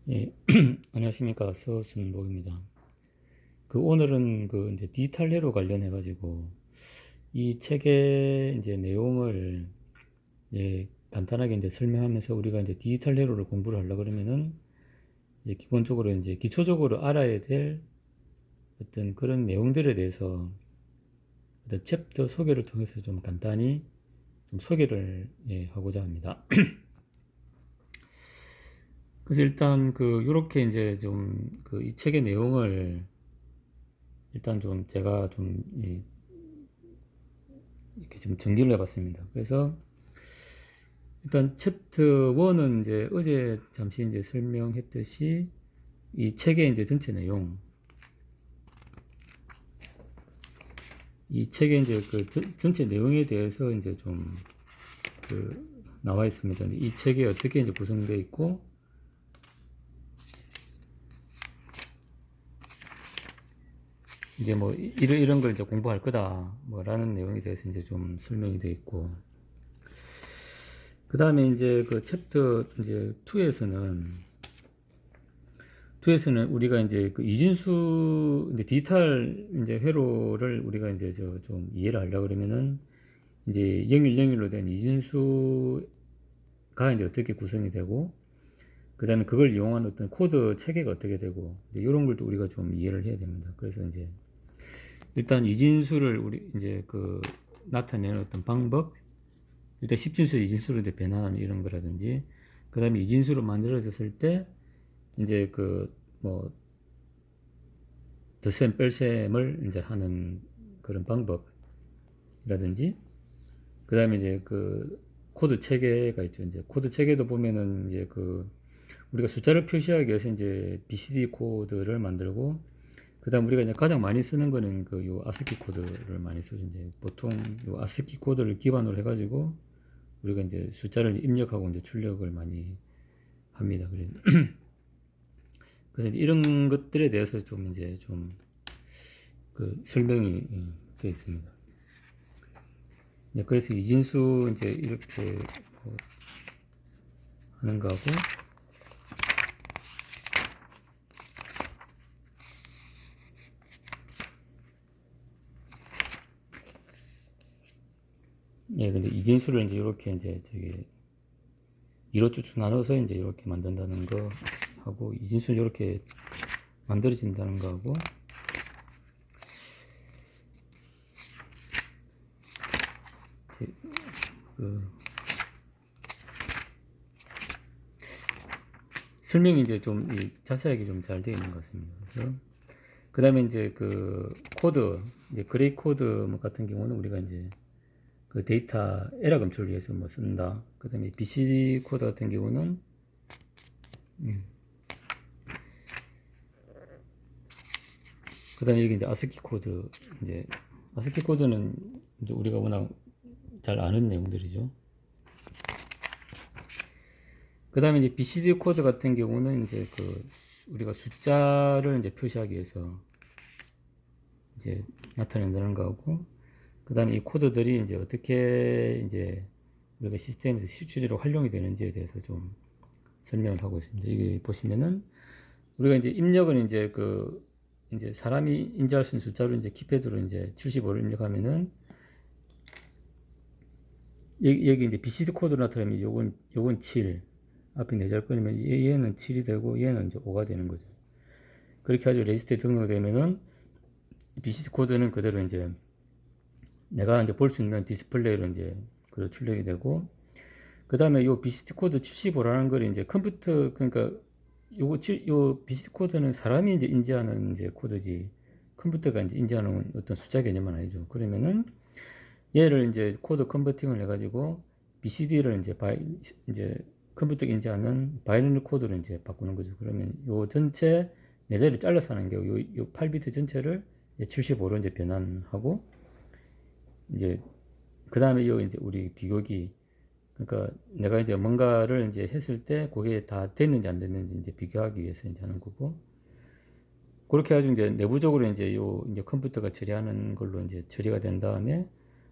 예, 안녕하십니까. 서순복입니다. 오늘은 이제 디지털 회로 관련해가지고, 이 책의 이제 내용을, 간단하게 이제 설명하면서 우리가 이제 디지털 회로를 공부를 하려고 그러면은, 이제 기본적으로 이제 기초적으로 알아야 될 어떤 그런 내용들에 대해서 어떤 챕터 소개를 통해서 좀 간단히 좀 소개를 하고자 합니다. 그래서 일단 요렇게 이제 좀 이 책의 내용을 일단 좀 제가 좀 이렇게 좀 정리를 해봤습니다. 그래서 일단 챕터 1은 이제 어제 잠시 이제 설명했듯이 이 책의 이제 전체 내용, 이 책의 이제 전체 내용에 대해서 이제 좀 나와 있습니다. 이 책이 어떻게 이제 구성되어 있고, 이제 뭐 이런 걸 이제 공부할 거다 뭐라는 내용에 대해서 이제 좀 설명이 되어 있고, 그 다음에 이제 챕터 이제 2에서는 우리가 이제 이진수 이제 디지털 이제 회로를 우리가 이제 좀 이해를 하려고 그러면은 이제 영일로 된 이진수가 이제 어떻게 구성이 되고, 그 다음에 그걸 이용한 어떤 코드 체계가 어떻게 되고, 이런 걸 또 우리가 좀 이해를 해야 됩니다. 그래서 이제 일단 이진수를 우리 이제 나타내는 어떤 방법, 일단 10진수 이진수로 이제 변환하는 이런 거라든지, 그 다음에 이진수로 만들어졌을 때 이제 뭐 덧셈 뺄셈을 이제 하는 그런 방법이라든지, 그 다음에 이제 코드 체계가 있죠. 이제 코드 체계도 보면은 이제 우리가 숫자를 표시하기 위해서 이제 BCD 코드를 만들고, 그 다음 우리가 이제 가장 많이 쓰는 거는 요 아스키 코드를 많이 쓰죠. 이제 보통 요 아스키 코드를 기반으로 해가지고 우리가 이제 숫자를 입력하고 이제 출력을 많이 합니다. 그래서 이제 이런 것들에 대해서 좀 이제 좀 설명이 되어 있습니다. 그래서 이진수 이제 이렇게 하는 거하고, 근데 이진수를 이제 이렇게 이제 이로 쭉쭉 나눠서 이제 이렇게 만든다는 거 하고, 이진수는 이렇게 만들어진다는 거 하고, 설명이 이제 좀 자세하게 좀 잘 되어 있는 것 같습니다. 그 다음에 이제 코드, 이제 그레이 코드 뭐 같은 경우는 우리가 이제 데이터 에러 검출을 위해서 뭐 쓴다. 그 다음에 BCD 코드 같은 경우는, 그 다음에 여기 이제 아스키 코드, 이제 아스키 코드는 이제 우리가 워낙 잘 아는 내용들이죠. 그 다음에 이제 BCD 코드 같은 경우는 이제 우리가 숫자를 이제 표시하기 위해서 이제 나타낸다는 거고, 그 다음에 이 코드들이 이제 어떻게 이제 우리가 시스템에서 실질적으로 활용이 되는지에 대해서 좀 설명을 하고 있습니다. 여기 보시면은 우리가 이제 입력은 이제 사람이 인지할 수 있는 숫자로 이제 키패드로 이제 75를 입력하면은 여기 이제 BCD 코드로 나타나면 요건 7, 앞에 4자리 끊으면 얘는 7이 되고 얘는 이제 5가 되는 거죠. 그렇게 해가지고 레지스터에 등록되면은 BCD 코드는 그대로 이제 내가 이제 볼 수 있는 디스플레이로 이제 출력이 되고, 그 다음에 요 BCD 코드 75라는 걸 이제 컴퓨터, 그러니까 요 BCD 코드는 사람이 이제 인지하는 이제 코드지, 컴퓨터가 이제 인지하는 어떤 숫자 개념은 아니죠. 그러면은 얘를 이제 코드 컨버팅을 해가지고 BCD를 이제 컴퓨터가 인지하는 바이너리 코드로 이제 바꾸는 거죠. 그러면 요 전체 4자리를 잘라서 하는 게 요 8비트 전체를 75로 이제 변환하고, 이제 그 다음에 요 이제 우리 비교기, 그러니까 내가 이제 뭔가를 이제 했을 때 그게 다 됐는지 안 됐는지 이제 비교하기 위해서 이제 하는 거고, 그렇게 해가지고 이제 내부적으로 이제 이제 컴퓨터가 처리하는 걸로 이제 처리가 된 다음에,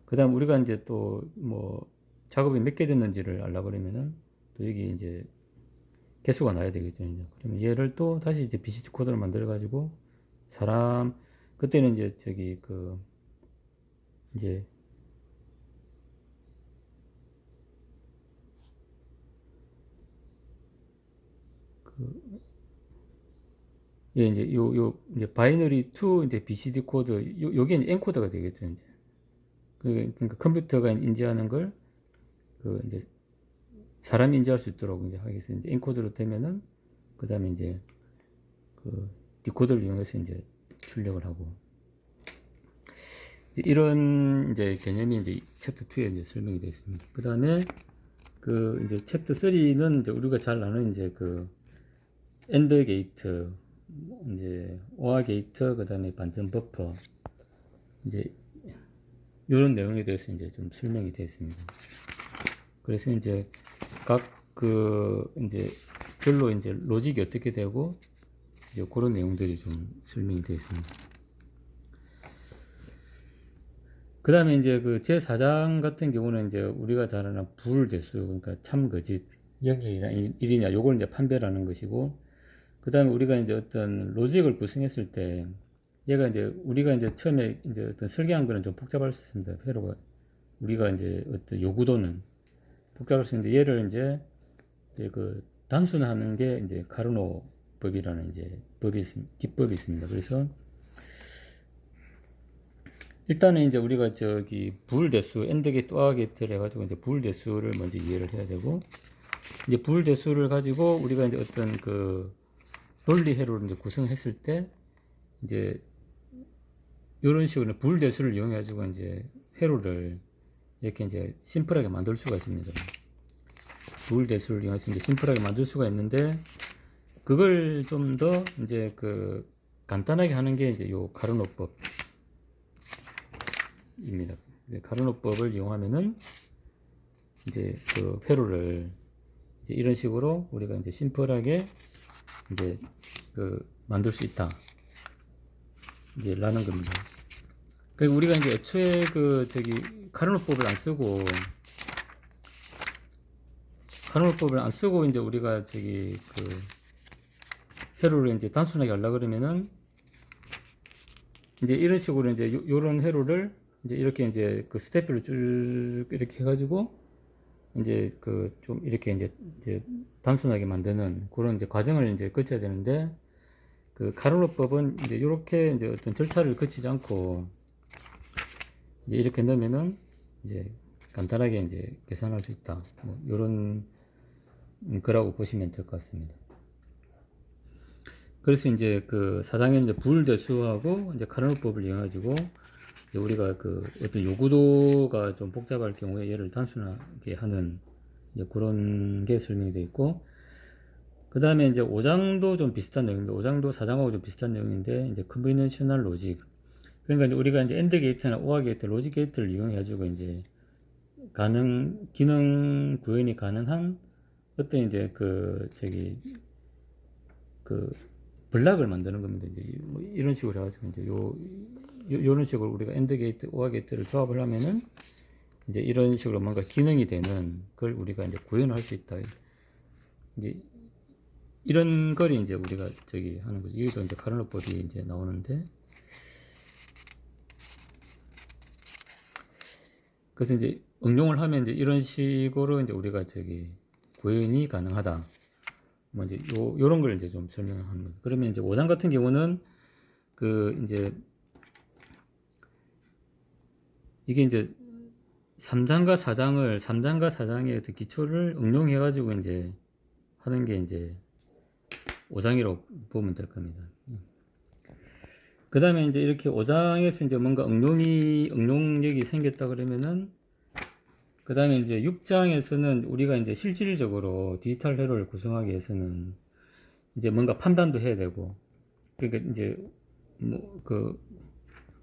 그 다음 우리가 이제 또 뭐 작업이 몇 개 됐는지를 알려고 그러면은 또 여기 이제 개수가 나야 되겠죠. 이제. 그러면 얘를 또 다시 이제 BCD 코드를 만들어 가지고 사람 그때는 이제 저기 그 이제 그 예, 이제 이제 바이너리 투 이제 BCD 코드 요게 이제 엔코더가 되겠죠. 이제 그러니까 컴퓨터가 인지하는 걸 그 이제 사람이 인지할 수 있도록 이제 하겠어요. 이제 엔코더로 되면은 그 다음에 이제 그 디코더를 이용해서 이제 출력을 하고 이제 이런 이제 개념이 이제 챕터 2에 이제 설명이 되어 있습니다. 그 다음에 그 이제 챕터 3는 이제 우리가 잘 아는 이제 그 엔드 게이트 이제 오아 게이트 그 다음에 반전 버퍼 이제 이런 내용에 대해서 이제 좀 설명이 되어 있습니다. 그래서 이제 각 그 이제 별로 이제 로직이 어떻게 되고 이제 그런 내용들이 좀 설명이 되어 있습니다. 그 다음에 이제 그 제4장 같은 경우는 이제 우리가 잘 아는 불대수 그러니까 참거짓 0이나 1이냐 요걸 이제 판별하는 것이고 그 다음에 우리가 이제 어떤 로직을 구성했을 때 얘가 이제 우리가 이제 처음에 이제 어떤 설계한 거는 좀 복잡할 수 있습니다. 회로가 우리가 이제 어떤 요구도는 복잡할 수 있는데 얘를 이제 그 단순화하는 게 이제 카르노 법이라는 이제 기법이 있습니다. 그래서 일단은 이제 우리가 저기 불대수 엔드게이트 오아게이트를 해가지고 이제 불대수를 먼저 이해를 해야 되고 이제 불대수를 가지고 우리가 이제 어떤 그 논리 회로를 이제 구성했을 때 이제 이런 식으로 불대수를 이용해 가지고 이제 회로를 이렇게 이제 심플하게 만들 수가 있습니다. 불대수를 이용해서 이제 심플하게 만들 수가 있는데 그걸 좀 더 이제 그 간단하게 하는 게 이제 요 카르노법입니다. 카르노법을 이용하면은 이제 그 회로를 이제 이런 식으로 우리가 이제 심플하게 이제 그 만들 수 있다. 이제 라는 겁니다. 그리고 우리가 이제 애초에 그 저기 카르노법을 안 쓰고 이제 우리가 저기 그 회로를 이제 단순하게 하려고 그러면은 이제 이런 식으로 이제 요런 회로를 이제 이렇게 이제 그 스텝별로 쭉 이렇게 해가지고 이제 그 좀 이렇게 이제 단순하게 만드는 그런 이제 과정을 이제 거쳐야 되는데 그 카르노법은 이제 이렇게 이제 어떤 절차를 거치지 않고 이제 이렇게 넣으면은 이제 간단하게 이제 계산할 수 있다. 뭐 이런 거라고 보시면 될 것 같습니다. 그래서 이제 그 사장에는 이제 불대수하고 이제 카르노법을 이용해가지고 우리가 그 어떤 요구도가 좀 복잡할 경우에 얘를 단순하게 하는 이제 그런 게 설명이 되어 있고 그 다음에 이제 5장도 좀 비슷한 내용인데 5장도 4장하고 좀 비슷한 내용인데 이제 컨비네이셔널 로직 그러니까 이제 우리가 이제 엔드 게이트나 오아 게이트, 로직 게이트를 이용해 가지고 이제 기능 구현이 가능한 어떤 이제 그 저기 그 블락을 만드는 겁니다. 이제 뭐 이런 식으로 해가지고 이제 요런 식으로 우리가 엔드 게이트, 오아 게이트를 조합을 하면은 이제 이런 식으로 뭔가 기능이 되는 걸 우리가 이제 구현할 수 있다. 이제 이런 걸 이제 우리가 저기 하는 거죠. 여기도 이제 카르노법이 이제 나오는데 그래서 이제 응용을 하면 이제 이런 식으로 이제 우리가 저기 구현이 가능하다. 뭐 이제 요런 걸 이제 좀 설명하는 거예요. 그러면 이제 5장 같은 경우는 그 이제 이게 이제 3장과 4장의 어떤 기초를 응용해 가지고 이제 하는 게 이제 5장이라고 보면 될 겁니다. 그 다음에 이제 이렇게 5장에서 이제 뭔가 응용력이 생겼다 그러면은 그 다음에 이제 6장에서는 우리가 이제 실질적으로 디지털 회로를 구성하기 위해서는 이제 뭔가 판단도 해야 되고 그러니까 이제 뭐 그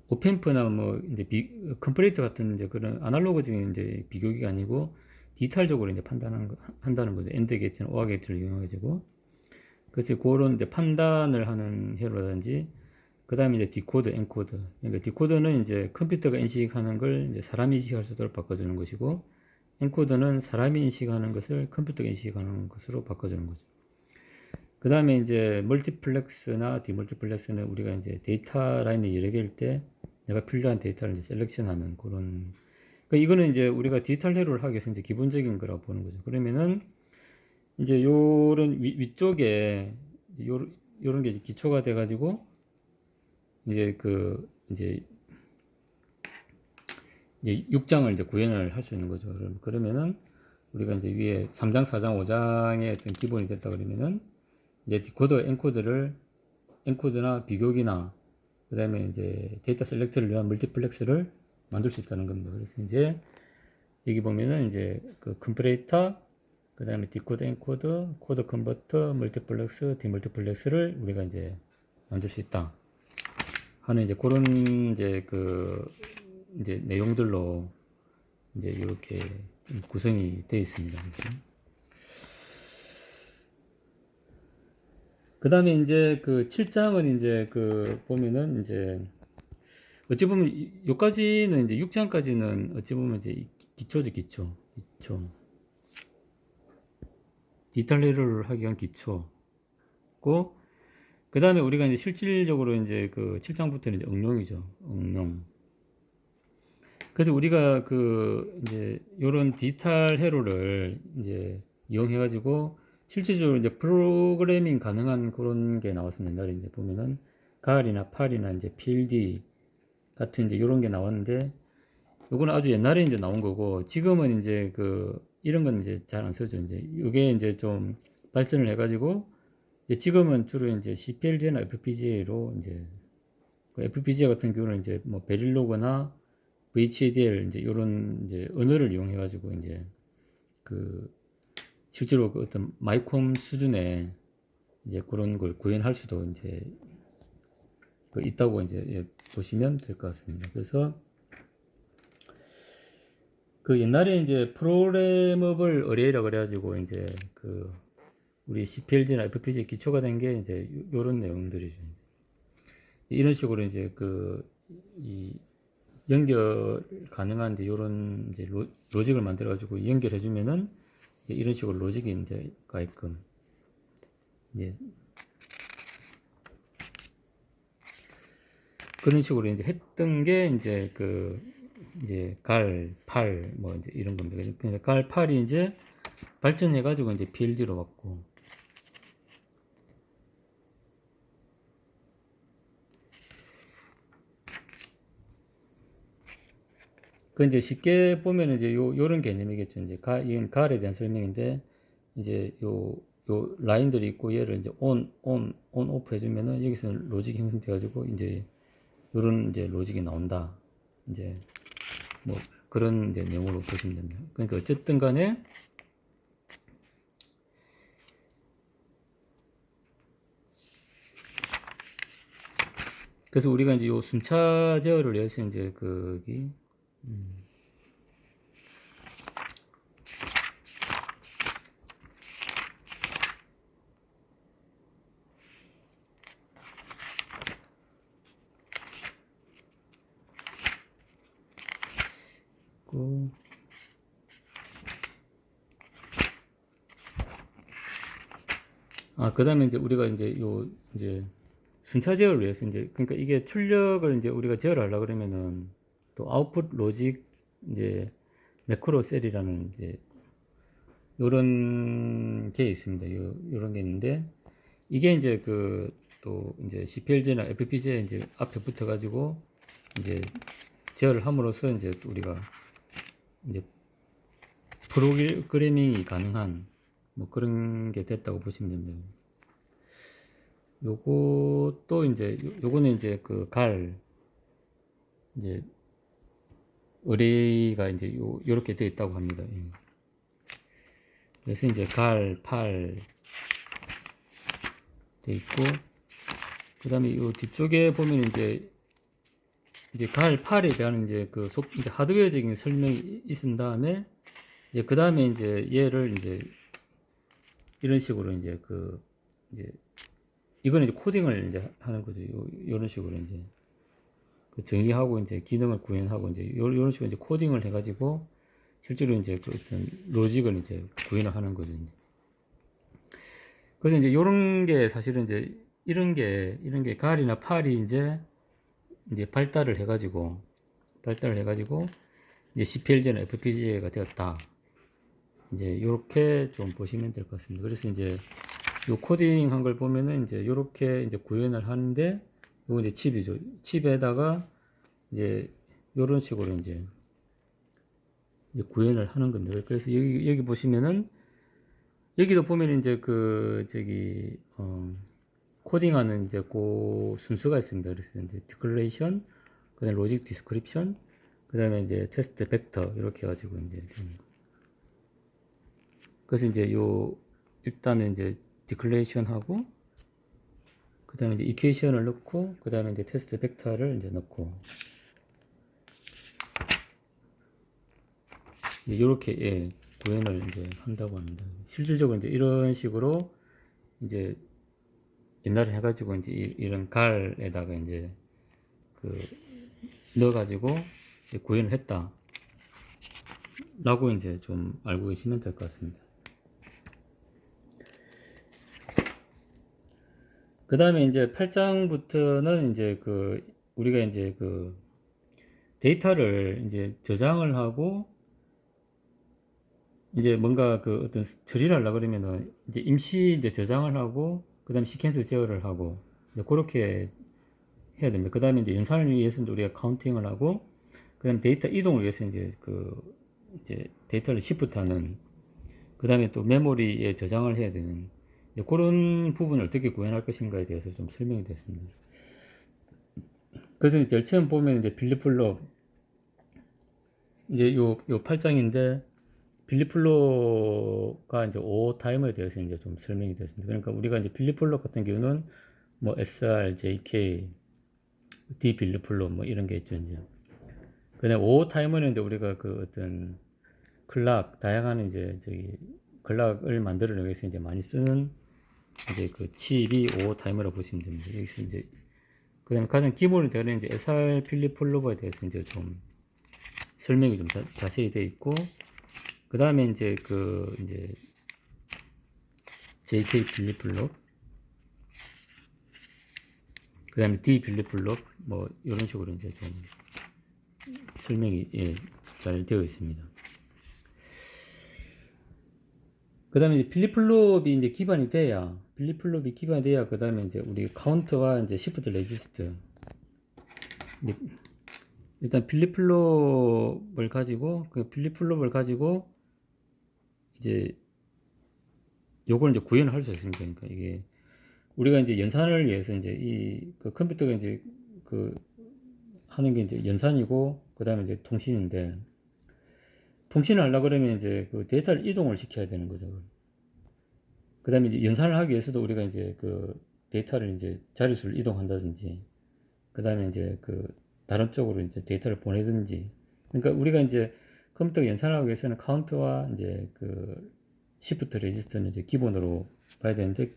오펜프나 뭐 이제 컴플레이트 같은 이제 그런 아날로그적인 이제 비교기가 아니고 디지털적으로 이제 한다는 거죠. 엔드 게이트나 오아 게이트를 이용해가지고 그래서 그런 이제 판단을 하는 회로라든지 그 다음에 이제 디코드, 엔코드. 그러니까 디코드는 이제 컴퓨터가 인식하는 걸 이제 사람이 인식할 수 있도록 바꿔주는 것이고, 엔코드는 사람이 인식하는 것을 컴퓨터가 인식하는 것으로 바꿔주는 거죠. 그 다음에 이제 멀티플렉스나 디멀티플렉스는 우리가 이제 데이터 라인이 여러 개일 때 내가 필요한 데이터를 이제 셀렉션하는 그런. 그러니까 이거는 이제 우리가 디지털 회로를 하기 위해서 이제 기본적인 거라고 보는 거죠. 그러면은 이제 요런 위쪽에 요런 게 이제 기초가 돼가지고 이제 이제 6장을 이제 구현을 할 수 있는 거죠. 그러면은 우리가 이제 위에 3장, 4장, 5장의 어떤 기본이 됐다 그러면은 이제 디코더, 엔코드나 비교기나 그 다음에 이제 데이터 셀렉트를 위한 멀티플렉스를 만들 수 있다는 겁니다. 그래서 이제 여기 보면은 이제 그 컴퍼레이터, 그 다음에 디코더, 엔코드, 코드 컨버터, 멀티플렉스, 디멀티플렉스를 우리가 이제 만들 수 있다 하는 이제 그런 이제 내용들로 이제 이렇게 구성이 되어 있습니다. 그 다음에 이제 그 7장은 이제 보면은 이제 어찌 보면 여기까지는 이제 6장까지는 어찌 보면 이제 기초죠, 기초. 디지털 회로를 하기 위한 기초고, 그 다음에 우리가 이제 실질적으로 이제 7장부터는 이제 응용이죠, 응용. 그래서 우리가 이제 요런 디지털 회로를 이제 이용해가지고 실질적으로 이제 프로그래밍 가능한 그런 게 나왔습니다. 옛날에 이제 보면은 갈이나 팔이나 이제 PLD 같은 이제 요런 게 나왔는데, 요거는 아주 옛날에 이제 나온 거고, 지금은 이제 이런 건 이제 잘 안 쓰죠. 이제 요게 이제 좀 발전을 해가지고, 이제 지금은 주로 이제 CPLD나 FPGA로 이제 FPGA 같은 경우는 이제 뭐 베릴로그나 VHDL 이제 요런 이제 언어를 이용해 가지고 이제 실제로 어떤 마이콤 수준의 이제 그런 걸 구현할 수도 이제 있다고 이제 보시면 될 것 같습니다. 그래서 옛날에 이제 프로그래머블 어레이라 그래가지고 이제 우리 CPLD나 FPGA 기초가 된 게 이제 요런 내용들이죠. 이런 식으로 이제 이 연결 가능한 이제 요런 이제 로직을 만들어 가지고 연결해 주면은 이런 식으로 로직이 이제 가게끔 이제 그런 식으로 이제 했던 게 이제 이제 갈, 팔 뭐 이제 이런 겁니다. 그러니까 갈, 팔이 이제 발전해 가지고 이제 PLD로 왔고, 이제 쉽게 보면 이제 요런 개념이겠죠. 이제 이건 갈에 대한 설명인데, 이제 요 라인들이 있고 얘를 이제 온 오프 해주면은 여기서는 로직이 형성돼가지고 이제 요런 이제 로직이 나온다. 이제 뭐 그런 이제 내용으로 보시면 됩니다. 그러니까 어쨌든 간에 그래서 우리가 이제 요 순차 제어를 위해서 이제 그 다음에 이제 우리가 이제 이제 순차 제어를 위해서 이제 그러니까 이게 출력을 이제 우리가 제어를 하려 그러면은 또 아웃풋 로직 이제 매크로 셀이라는 이제 요런 게 있습니다. 요런 게 있는데, 이게 이제 또 이제 CPLD나 FPGA 이제 앞에 붙어 가지고 이제 제어를 함으로써 이제 우리가 이제 프로그래밍이 가능한 뭐 그런 게 됐다고 보시면 됩니다. 요것도 이제 요거는 이제 이제 어레이가 이제 요렇게 되어 있다고 합니다. 그래서 이제 팔 돼 있고, 그 다음에 요 뒤쪽에 보면 이제 팔에 대한 이제 이제 하드웨어적인 설명이 있은 다음에 이제 그 다음에 이제 얘를 이제 이런 식으로 이제 이제 이거는 이제 코딩을 이제 하는 거죠. 요런 식으로 이제 정의하고 이제 기능을 구현하고 이제 요런 식으로 이제 코딩을 해가지고 실제로 이제 어떤 로직을 이제 구현을 하는 거죠. 이제. 그래서 이제 요런 게 사실은 이제 이런 게 갈이나 팔이 이제 발달을 해가지고 이제 CPLG나 FPGA가 되었다. 이제 요렇게 좀 보시면 될 것 같습니다. 그래서 이제 요 코딩 한 걸 보면은 이제 요렇게 이제 구현을 하는데 요거 이제 칩이죠. 칩에다가 이제 요런 식으로 이제 구현을 하는 겁니다. 그래서 여기 보시면은 여기도 보면 이제 그 저기 코딩하는 이제 그 순서가 있습니다. 그래서 이제 디클레이션, 그다음에 로직 디스크립션, 그다음에 이제 테스트 벡터 이렇게 해가지고 이제 그래서 이제 요 일단은 이제 디클레이션 하고 그다음에 이제 이퀘이션을 넣고 그다음에 이제 테스트 벡터를 이제 넣고 이렇게 예, 구현을 이제 한다고 합니다. 실질적으로 이제 이런 식으로 이제 옛날에 해가지고 이제 이런 갈에다가 이제 그 넣어가지고 이제 구현을 했다. 라고 이제 좀 알고 계시면 될 것 같습니다. 그 다음에 이제 8장부터는 이제 그 우리가 이제 그 데이터를 이제 저장을 하고 이제 뭔가 그 어떤 처리를 하려고 그러면은 이제 임시 이제 저장을 하고 그 다음에 시퀀스 제어를 하고 이제 그렇게 해야 됩니다. 그 다음에 이제 연산을 위해서 우리가 카운팅을 하고 그 다음에 데이터 이동을 위해서 이제 이제 데이터를 시프트하는 그 다음에 또 메모리에 저장을 해야 되는 그런 부분을 어떻게 구현할 것인가에 대해서 좀 설명이 됐습니다. 그래서 제일 처음 보면 이제 빌리플롭 이제 요 8장인데 빌리플롭가 이제 O 타임에 대해서 이제 좀 설명이 됐습니다. 그러니까 우리가 이제 빌리플롭 같은 경우는 뭐 SR, JK, D 빌리플롭 뭐 이런 게 있죠 이제. 그다음 O 타임은 이제 우리가 그 어떤 클락 다양한 이제 저기 클락을 만들어내기 위해서 이제 많이 쓰는 이제 그 칩이 O 타이머라고 보시면 됩니다. 여기서 이제 그다음에 가장 기본이 되는 이제 SR 필립플로버에 대해서 이제 좀 설명이 좀 자세히 되어 있고 그 다음에 이제 이제 JK 필립플롭 그 다음에 D 필립플롭 뭐 이런 식으로 이제 좀 설명이 예, 잘 되어 있습니다. 그 다음에 필립플롭이 이제 기반이 돼야 그 다음에 이제 우리 카운터와 이제 시프트 레지스트 일단 필립플롭을 가지고 이제 요걸 이제 구현을 할 수 있습니다. 그러니까 이게 우리가 이제 연산을 위해서 이제 그 컴퓨터가 이제 하는 게 이제 연산이고 그 다음에 이제 통신인데 통신을 하려고 그러면 이제 그 데이터를 이동을 시켜야 되는 거죠. 그 다음에 이제 연산을 하기 위해서도 우리가 이제 그 데이터를 이제 자릿수를 이동한다든지 그 다음에 이제 다른 쪽으로 이제 데이터를 보내든지 그러니까 우리가 이제 컴퓨터 연산을 하기 위해서는 카운트와 이제 시프트 레지스터는 이제 기본으로 봐야 되는데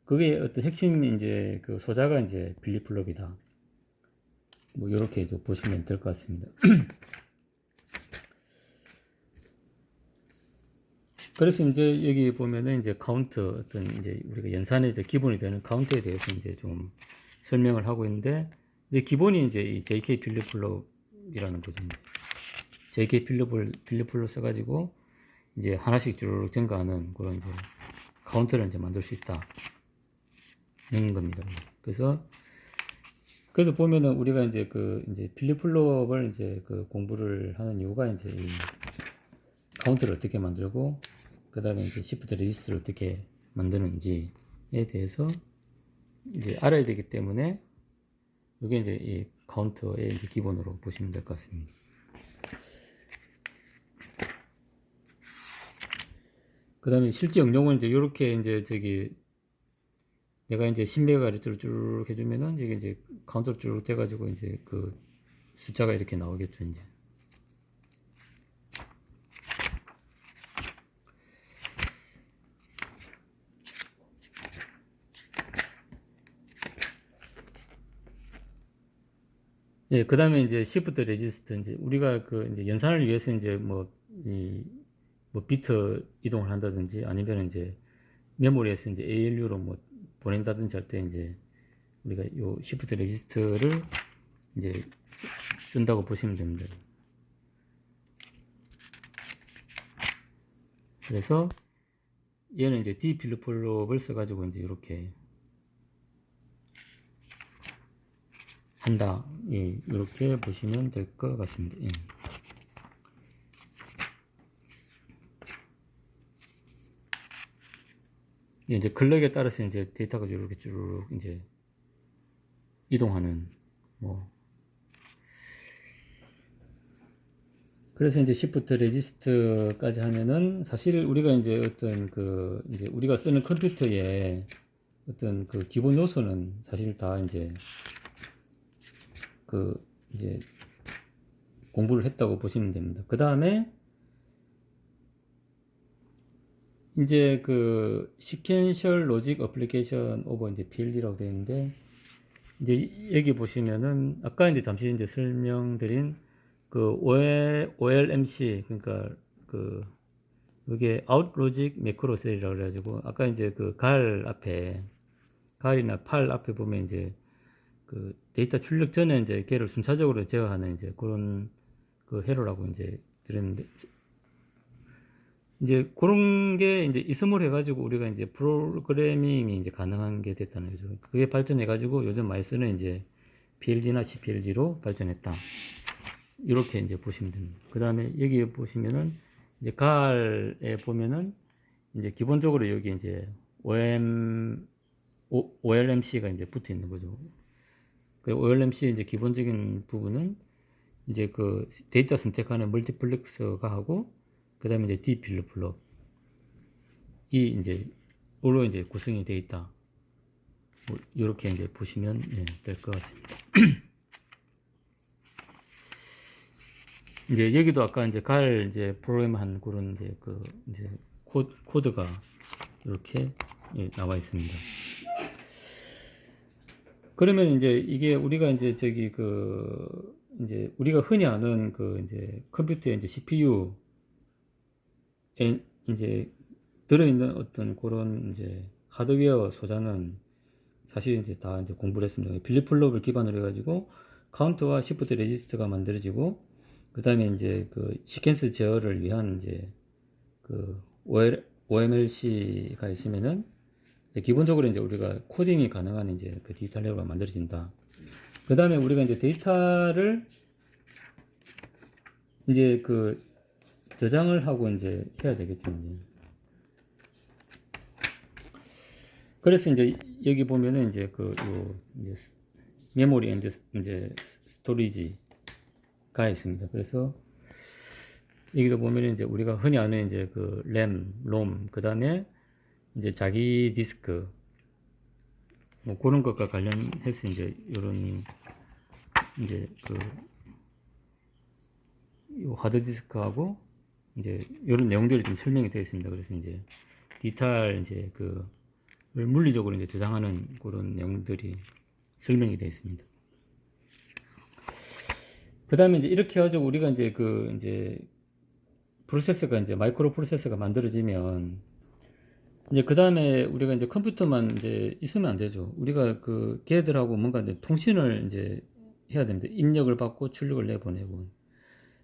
그게 어떤 핵심 이제 소자가 이제 빌리플롭이다. 뭐 이렇게 보시면 될 것 같습니다. 그래서 이제 여기 보면은 이제 카운트 어떤 이제 우리가 연산의 이제 기본이 되는 카운트에 대해서 이제 좀 설명을 하고 있는데 이제 기본이 이제 이 JK 필립플롭이라는 거죠. JK 필립플롭 써가지고 이제 하나씩 쭉 증가하는 그런 이제 카운트를 이제 만들 수 있다. 는 겁니다. 그래서 보면은 우리가 이제 이제 필립플롭을 이제 공부를 하는 이유가 이제 이 카운트를 어떻게 만들고 그 다음에 이제 시프트 레지스트를 어떻게 만드는지에 대해서 이제 알아야 되기 때문에 이게 이제 이 카운터의 이제 기본으로 보시면 될 것 같습니다. 그 다음에 실제 응용은 이제 이렇게 이제 내가 이제 10메가를 쭉 해주면은 이게 이제 카운터 쭉 돼가지고 이제 숫자가 이렇게 나오겠죠 이제. 예, 그 다음에 이제 시프트 레지스트, 이제 우리가 이제 연산을 위해서 이제 비트 이동을 한다든지 아니면 이제 메모리에서 이제 ALU로 뭐 보낸다든지 할 때 이제 우리가 요 시프트 레지스트를 이제 쓴다고 보시면 됩니다. 그래서 얘는 이제 D 필립플롭을 써가지고 이제 이렇게 한다. 예, 이렇게 보시면 될 것 같습니다. 예. 이제 클럭에 따라서 이제 데이터가 이렇게 쭉 이제 이동하는 뭐 그래서 이제 시프트 레지스트까지 하면은 사실 우리가 이제 어떤 그 이제 우리가 쓰는 컴퓨터의 어떤 그 기본 요소는 사실 다 이제 그 이제 공부를 했다고 보시면 됩니다. 그 다음에 이제 그 Sequential Logic Application over 이제 PLD라고 되어 있는데 이제 여기 보시면은 아까 이제 잠시 이제 설명드린 그 OLMC 그러니까 그 이게 Out Logic Macro Cell이라고 그래가지고 아까 이제 그 갈 앞에 갈이나 팔 앞에 보면 이제 그 데이터 출력 전에 이제 걔를 순차적으로 제어하는 이제 그런 그 회로라고 이제 드렸는데 이제 그런 게 이제 있음을 해가지고 우리가 이제 프로그래밍이 이제 가능한 게 됐다는 거죠. 그게 발전해가지고 요즘 많이 쓰는 이제 PLD나 CPLD로 발전했다. 이렇게 이제 보시면 됩니다. 그 다음에 여기 보시면은 이제 갈에 보면은 이제 기본적으로 여기 이제 OLMC가 이제 붙어 있는 거죠. 그 OLMC 이제 기본적인 부분은 이제 그 데이터 선택하는 멀티플렉서가 하고 그 다음에 이제 D 필립플롭이 이제 으로 이제 구성이 되어 있다. 뭐 이렇게 이제 보시면 될 것 같습니다. 이제 여기도 아까 이제 갈 이제 프로그램한 그런 이제 그 이제 코드가 이렇게 나와 있습니다. 그러면 이제 이게 우리가 이제 저기 그 이제 우리가 흔히 아는 그 이제 컴퓨터의 이제 CPU에 이제 들어있는 어떤 그런 이제 하드웨어 소자는 사실 이제 다 이제 공부를 했습니다. 필립플롭을 기반으로 해가지고 카운트와 시프트 레지스트가 만들어지고 그 다음에 이제 그 시퀀스 제어를 위한 이제 그 OMLC가 있으면은 기본적으로 이제 우리가 코딩이 가능한 이제 그 디지털 레버가 만들어진다. 그 다음에 우리가 이제 데이터를 이제 그 저장을 하고 이제 해야 되겠죠. 그래서 이제 여기 보면은 이제 그 요 이제 메모리 앤드 이제 스토리지가 있습니다. 그래서 여기도 보면은 이제 우리가 흔히 아는 이제 그 램, 롬, 그 다음에 이제 자기 디스크 뭐 그런 것과 관련해서 이제 이런 이제 그 하드 디스크하고 이제 이런 내용들이 좀 설명이 되어 있습니다. 그래서 이제 디지털 이제 그 물리적으로 이제 저장하는 그런 내용들이 설명이 되어 있습니다. 그 다음에 이제 이렇게 해가지고 우리가 이제 그 이제 프로세서가 이제 마이크로 프로세서가 만들어지면 이제 그 다음에 우리가 이제 컴퓨터만 이제 있으면 안 되죠. 우리가 그 걔들하고 뭔가 이제 통신을 이제 해야 됩니다. 입력을 받고 출력을 내보내고.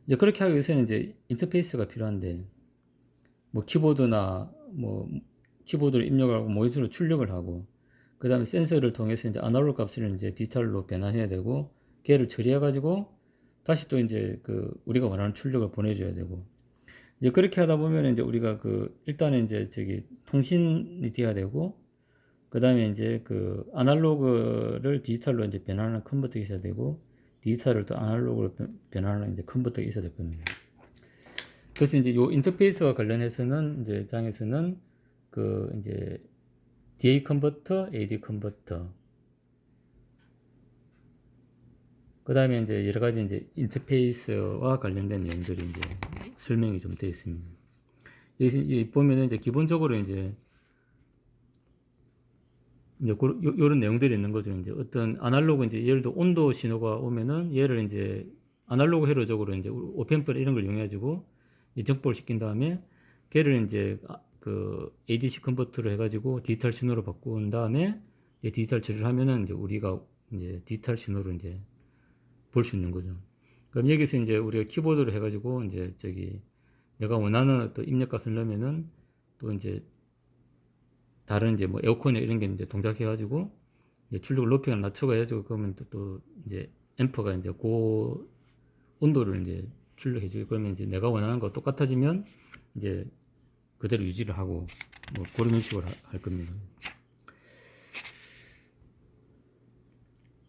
이제 그렇게 하기 위해서는 이제 인터페이스가 필요한데 뭐 키보드나 뭐 키보드를 입력하고 모니터로 출력을 하고 그 다음에 센서를 통해서 이제 아날로그 값을 이제 디지털로 변환해야 되고 걔를 처리해 가지고 다시 또 이제 그 우리가 원하는 출력을 보내줘야 되고 이제 그렇게 하다 보면 이제 우리가 그 일단은 이제 저기 통신이 돼야 되고 그 다음에 이제 그 아날로그를 디지털로 이제 변환하는 컨버터가 있어야 되고 디지털을 또 아날로그로 변환하는 이제 컨버터가 있어야 될 겁니다. 그래서 이제 요 인터페이스와 관련해서는 이제 장에서는 그 이제 DA 컨버터, AD 컨버터 그 다음에 이제 여러 가지 이제 인터페이스와 관련된 내용들이 이제 설명이 좀 되어 있습니다. 여기 보면은 이제 기본적으로 이제 요런 내용들이 있는 거죠. 이제 어떤 아날로그 이제 예를 들어 온도 신호가 오면은 얘를 이제 아날로그 회로적으로 이제 오펜플 이런 걸 이용해 가지고 정보를 시킨 다음에 걔를 이제 그 ADC 컨버터를 해가지고 디지털 신호로 바꾼 다음에 이제 디지털 처리를 하면은 이제 우리가 이제 디지털 신호로 이제 볼 수 있는 거죠. 그럼 여기서 이제 우리가 키보드로 해가지고 이제 저기 내가 원하는 어떤 입력값을 넣으면은 또 이제 다른 이제 뭐 에어컨에 이런 게 이제 동작해가지고 이제 출력을 높이거나 낮춰가지고 그러면 또 이제 앰프가 이제 그 온도를 이제 출력해주고 그러면 이제 내가 원하는 거 똑같아지면 이제 그대로 유지를 하고 뭐 그런 식으로 할 겁니다.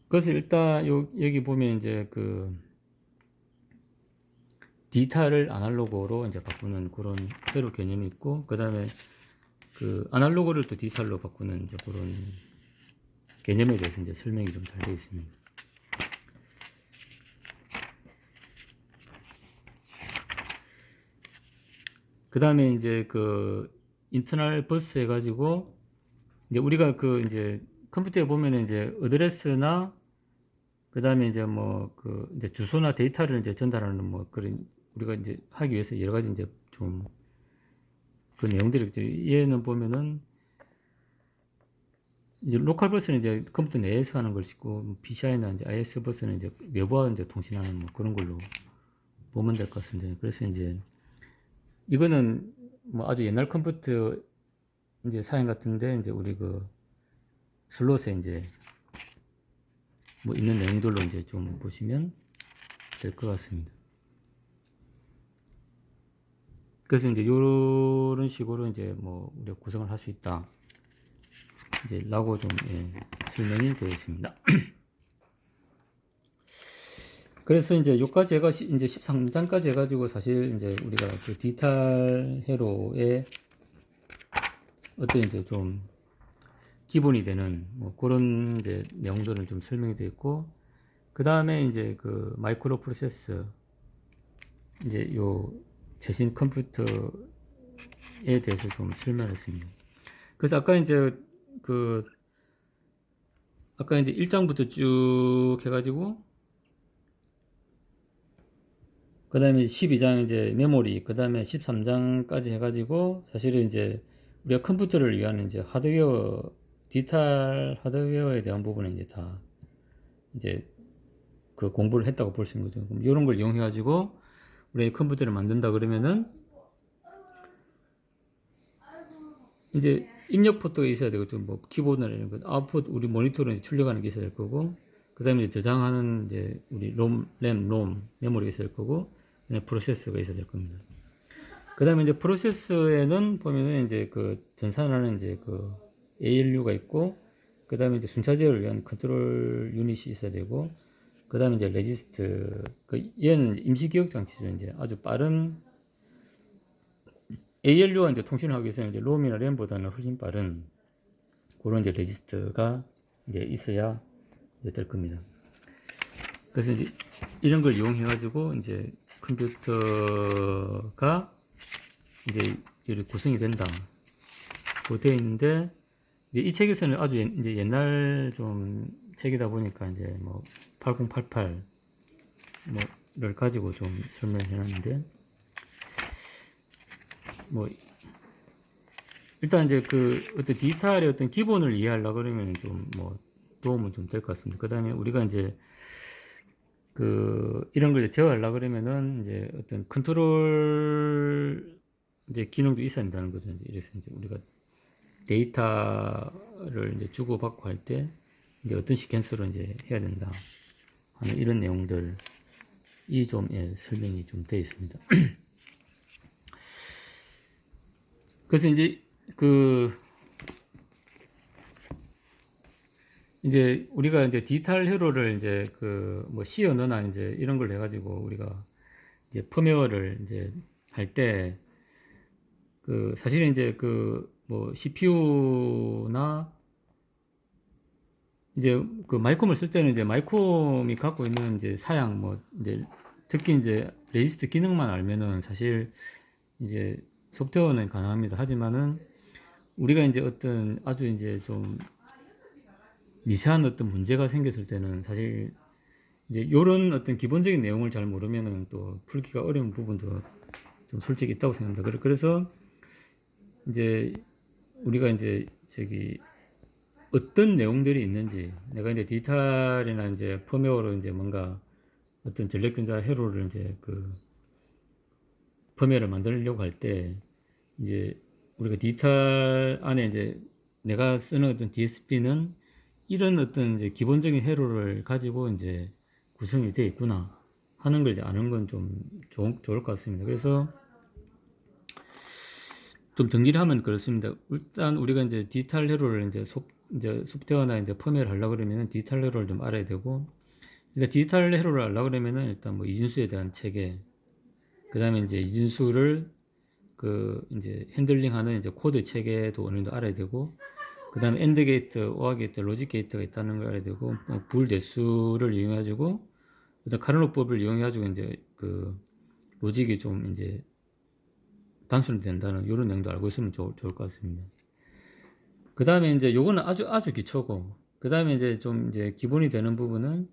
그래서 일단 여기 보면 이제 그 디지털을 아날로그로 이제 바꾸는 그런 새로 개념이 있고 그 다음에 그 아날로그를 또 디지털로 바꾸는 이제 그런 개념에 대해서 이제 설명이 좀 잘 되어 있습니다. 그 다음에 이제 그 인터널 버스 해가지고 이제 우리가 그 이제 컴퓨터에 보면은 이제 어드레스나 그 다음에 이제 뭐 그 이제 주소나 데이터를 이제 전달하는 뭐 그런 우리가 이제 하기 위해서 여러 가지 이제 좀 그 내용들이 있죠. 얘는 보면은 이제 로컬 버스는 이제 컴퓨터 내에서 하는 것이고 PCI나 이제 IS 버스는 이제 외부와 이제 통신하는 뭐 그런 걸로 보면 될 것 같습니다. 그래서 이제 이거는 뭐 아주 옛날 컴퓨터 이제 사양 같은데 이제 우리 그 슬롯에 이제 뭐 있는 내용들로 이제 좀 보시면 될 것 같습니다. 그래서 이제 요런 식으로 이제 뭐 우리가 구성을 할 수 있다. 이제 라고 좀 설명이 되어 있습니다. 그래서 이제 요까지 해가 이제 13장까지 해가지고 사실 이제 우리가 그 디지털 회로의 어떤 이제 좀 기본이 되는 뭐 그런 이제 내용들은 좀 설명이 되어 있고 그 다음에 이제 그 마이크로 프로세서 이제 요 최신 컴퓨터에 대해서 좀 설명했습니다. 그래서 아까 이제 그 아까 이제 1장부터 쭉 해가지고 그 다음에 12장 이제 메모리 그 다음에 13장까지 해가지고 사실은 이제 우리가 컴퓨터를 위한 이제 하드웨어 디지털 하드웨어에 대한 부분은 이제 다 이제 그 공부를 했다고 볼 수 있는 거죠. 그럼 이런 걸 이용해 가지고 우리 컴퓨터를 만든다 그러면은 이제 입력 포트가 있어야 되고 좀 뭐 키보드나 이런 거 아웃풋 우리 모니터로 출력하는 게 있어야 될 거고 그 다음에 저장하는 이제 우리 램, 롬 메모리가 있어야 될 거고 프로세서가 있어야 될 겁니다. 그 다음에 이제 프로세서에는 보면은 이제 그 전산하는 이제 그 ALU가 있고 그 다음에 이제 순차 제어를 위한 컨트롤 유닛이 있어야 되고 그 다음에 이제 레지스트 그 얘는 임시 기억 장치죠. 이제 아주 빠른 ALU와 이제 통신을 하기 위해서는 이제 롬이나 램보다는 훨씬 빠른 그런 이제 레지스트가 이제 있어야 이제 될 겁니다. 그래서 이제 이런 걸 이용해 가지고 이제 컴퓨터가 이제 이렇게 구성이 된다. 그 되어 있는데 이제 이 책에서는 아주 이제 옛날 좀 책이다 보니까 이제 뭐 8088 뭐를 가지고 좀 설명해 놨는데 뭐 일단 이제 그 어떤 디지털의 어떤 기본을 이해하려고 그러면 좀 뭐 도움은 좀 될 것 같습니다. 그 다음에 우리가 이제 그 이런 걸 제어하려고 그러면은 이제 어떤 컨트롤 이제 기능도 있어야 된다는 거죠. 이래서 이제 우리가 데이터를 이제 주고받고 할 때 이제 어떤 시퀀스로 이제 해야 된다 하는 이런 내용들이 좀 설명이 좀 되어 있습니다. 그래서 이제 이제 우리가 이제 디지털 회로를 이제 그 뭐 C 언어나 이제 이런 걸 해가지고 우리가 이제 펌웨어를 이제 할 때 그 사실은 이제 그 뭐 CPU나 이제 그 마이콤을 쓸 때는 이제 마이콤이 갖고 있는 이제 사양 뭐 이제 특히 이제 레지스트 기능만 알면은 사실 이제 소프트웨어는 가능합니다. 하지만은 우리가 이제 어떤 아주 이제 좀 미세한 어떤 문제가 생겼을 때는 사실 이제 요런 어떤 기본적인 내용을 잘 모르면은 또 풀기가 어려운 부분도 좀 솔직히 있다고 생각합니다. 그래서 이제 우리가 이제 저기 어떤 내용들이 있는지, 내가 이제 디지털이나 이제 펌웨어로 이제 뭔가 어떤 전력전자 회로를 이제 그 펌웨어를 만들려고 할 때 이제 우리가 디지털 안에 이제 내가 쓰는 어떤 DSP는 이런 어떤 이제 기본적인 회로를 가지고 이제 구성이 되어 있구나 하는 걸 이제 아는 건 좀 좋을 것 같습니다. 그래서 좀 정리를 하면 그렇습니다. 일단 우리가 이제 디지털 회로를 이제 소프트웨어나 이제 펌웨어를 하려고 그러면 디지털 회로를 좀 알아야 되고, 일단 디지털 회로를 하려고 그러면은 일단 뭐 이진수에 대한 체계, 그 다음에 이제 이진수를 그 이제 핸들링하는 이제 코드 체계도 어느 정도 알아야 되고, 그 다음에 엔드 게이트, 오아 게이트, 로직 게이트가 있다는 걸 알아야 되고, 불 대수를 이용해가지고, 일단 카르노법을 이용해가지고 이제 그 로직이 좀 이제 단순히 된다는 이런 내용도 알고 있으면 좋을 것 같습니다. 그 다음에 이제 요거는 아주 기초고, 그 다음에 이제 좀 이제 기본이 되는 부분은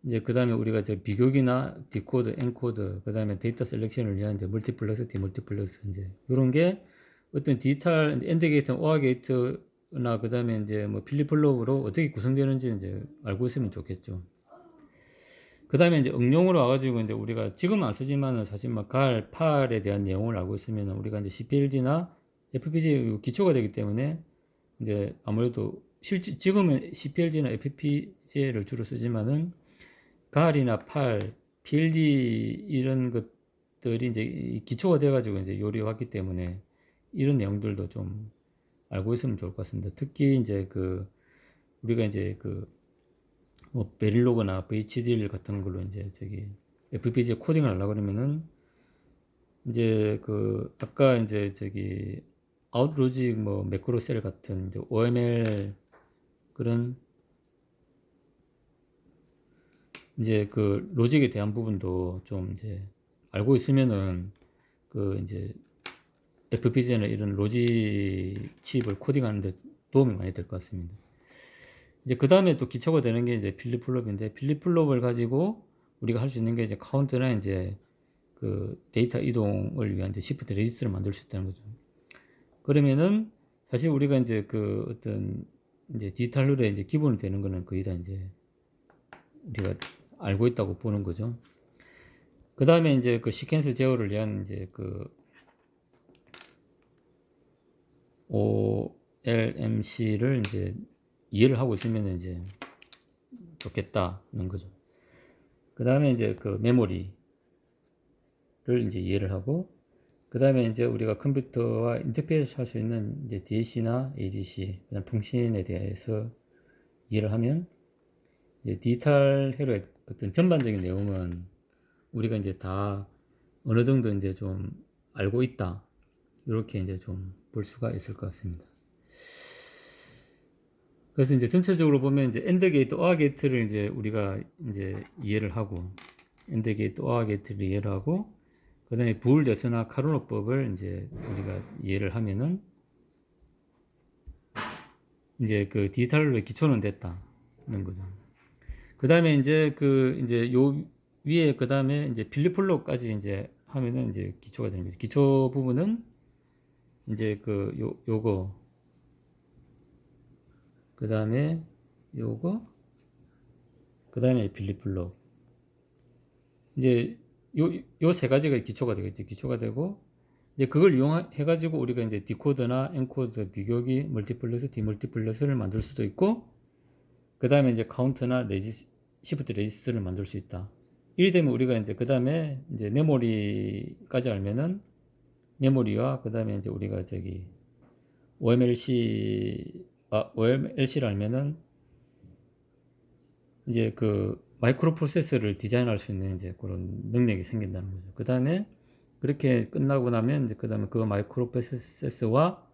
이제 그 다음에 우리가 이제 비교기나 디코드, 엔코드, 그 다음에 데이터 셀렉션을 위한 이제 멀티플렉스, 디멀티플렉스 이제 이런 게 어떤 디지털 엔드 게이트, 오아 게이트나 그 다음에 이제 뭐 필립플롭으로 어떻게 구성되는지 이제 알고 있으면 좋겠죠. 그 다음에 이제 응용으로 와가지고 이제 우리가 지금 안 쓰지만은 사실 막 갈, 팔에 대한 내용을 알고 있으면 우리가 이제 CPLD나 FPGA 기초가 되기 때문에 이제 아무래도 실제 지금은 CPLD나 FPGA를 주로 쓰지만은 갈이나 팔, PLD 이런 것들이 이제 기초가 돼가지고 이제 요리해 왔기 때문에 이런 내용들도 좀 알고 있으면 좋을 것 같습니다. 특히 이제 그 우리가 이제 그 뭐 베릴로그나 VHDL 같은 걸로 이제 저기 FPGA 코딩을 하려고 그러면은 이제 그 아까 이제 저기 아웃로직 뭐 매크로셀 같은 이제 OML 그런 이제 그 로직에 대한 부분도 좀 이제 알고 있으면은 그 이제 FPGA나 이런 로직 칩을 코딩하는데 도움이 많이 될 것 같습니다. 이제 그 다음에 또 기초가 되는 게 이제 필립플롭인데, 필립플롭을 가지고 우리가 할 수 있는 게 이제 카운트나 이제 그 데이터 이동을 위한 이제 시프트 레지스트를 만들 수 있다는 거죠. 그러면은 사실 우리가 이제 그 어떤 이제 디지털 룰의 이제 기본이 되는 거는 거의 다 이제 우리가 알고 있다고 보는 거죠. 그 다음에 이제 그 시퀀스 제어를 위한 이제 그 OLMC를 이제 이해를 하고 있으면 이제 좋겠다는 거죠. 그 다음에 이제 그 메모리를 이제 이해를 하고, 그 다음에 이제 우리가 컴퓨터와 인터페이스 할 수 있는 이제 DAC나 ADC, 그다음 통신에 대해서 이해를 하면 이제 디지털 회로의 어떤 전반적인 내용은 우리가 이제 다 어느 정도 이제 좀 알고 있다. 이렇게 이제 좀 볼 수가 있을 것 같습니다. 그래서 이제 전체적으로 보면 이제 엔드 게이트, 오아 게이트를 이제 우리가 이제 이해를 하고, 엔드 게이트, 오아 게이트를 이해를 하고, 그 다음에 부울 대수나 카르노법을 이제 우리가 이해를 하면은 이제 그 디지털의 기초는 됐다는 거죠. 그 다음에 이제 그 이제 요 위에 그 다음에 이제 필립플롭까지 이제 하면은 이제 기초가 되는 거죠. 기초 부분은 이제 그 요거 그 다음에 요거 그 다음에 필립플롭 이제 요 세 가지가 기초가 되겠지. 기초가 되고 이제 그걸 이용해 가지고 우리가 이제 디코더나 엔코더, 비교기, 멀티플렉스, 디멀티플렉스를 만들 수도 있고, 그 다음에 이제 카운트나 시프트 레지스트를 만들 수 있다. 이리 되면 우리가 이제 그 다음에 이제 메모리까지 알면은 메모리와 그 다음에 이제 우리가 저기 OMLC를 알면은 이제 그 마이크로 프로세서를 디자인할 수 있는 이제 그런 능력이 생긴다는 거죠. 그 다음에 그렇게 끝나고 나면 이제 그 다음에 그 마이크로 프로세서와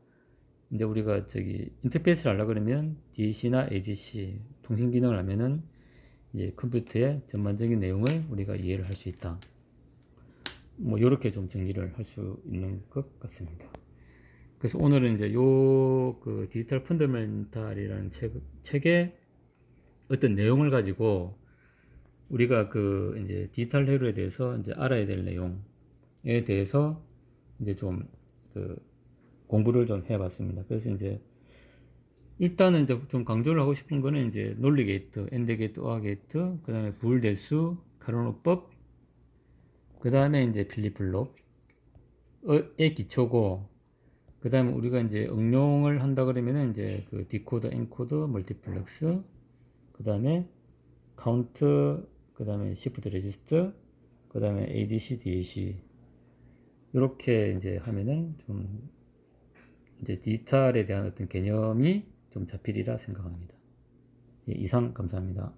이제 우리가 저기 인터페이스를 하려고 그러면 DAC나 ADC 통신 기능을 하면은 이제 컴퓨터의 전반적인 내용을 우리가 이해를 할 수 있다. 뭐 이렇게 좀 정리를 할 수 있는 것 같습니다. 그래서 오늘은 이제 요 그 디지털 펀더멘탈이라는 책의 어떤 내용을 가지고 우리가 그 이제 디지털 회로에 대해서 이제 알아야 될 내용에 대해서 이제 좀 그 공부를 좀 해봤습니다. 그래서 이제 일단은 이제 좀 강조를 하고 싶은 거는 이제 논리 게이트, 엔드 게이트, 오아 게이트, 그 다음에 부울대수, 카르노법, 그 다음에 이제 필립 블록의 기초고, 그 다음에 우리가 이제 응용을 한다 그러면은 이제 그 디코더, 엔코더, 멀티플렉스, 그 다음에 카운트, 그 다음에 시프트 레지스터, 그 다음에 ADC, DAC 이렇게 이제 하면은 좀 이제 디지털에 대한 어떤 개념이 좀 잡히리라 생각합니다. 예, 이상 감사합니다.